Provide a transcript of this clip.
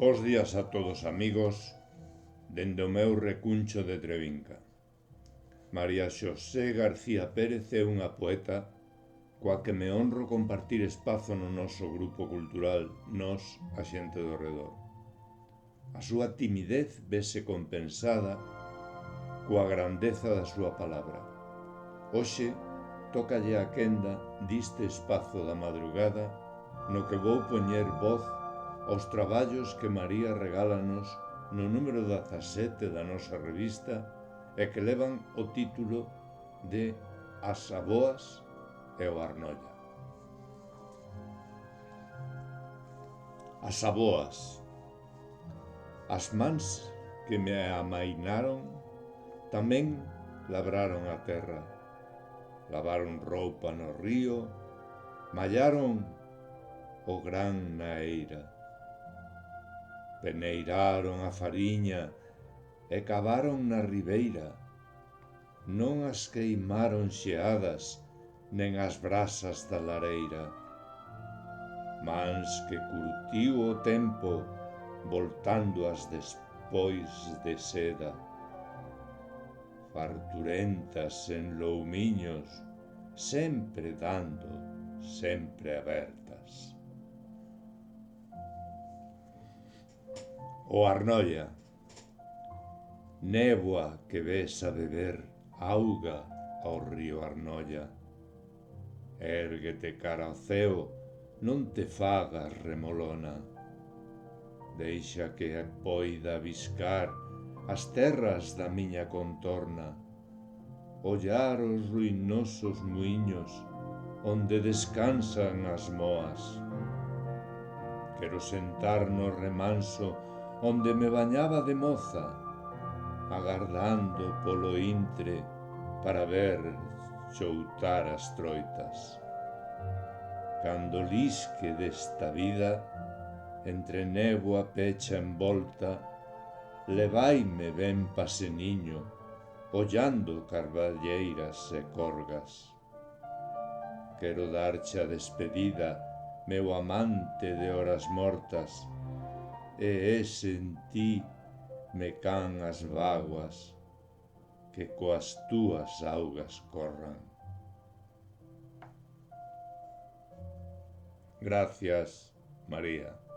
Bos días a todos amigos, dende o meu recuncho de Trevinca. María Xosé García Pérez é unha poeta coa que me honro compartir espazo no noso grupo cultural Nós, a xente do redor. A súa timidez vese compensada coa grandeza da súa palabra. Hoxe, tócalle a quenda diste espazo da madrugada no que vou poñer voz aos traballos que María regálanos no número 17 da nosa revista e que levan o título de As Aboas e o Arnolla. As aboas. As mans que me amainaron tamén labraron a terra, lavaron roupa no río, mallaron o gran na eira, peneiraron a fariña e cavaron na ribeira, non as queimaron xeadas nen as brasas da lareira. Mans que curtiu o tempo voltándoas despois de seda, farturentas en loumiños, sempre dando, sempre abertas. O Arnolla, néboa que ves a beber auga ao río Arnolla. Érguete cara ao ceo, non te fagas remolona. Deixa que poida viscar as terras da miña contorna, ollar os ruinosos muiños onde descansan as moas. Quero sentar no remanso onde me bañaba de moza, agardando polo intre para ver choutar as troitas. Cando lisque desta vida, entre néboa pecha envolta, levaime ben paseniño, ollando carballeiras e corgas. Quero darche a despedida, meu amante de horas mortas, e en ti me can as vaguas, que coas túas augas corran. Gracias, María.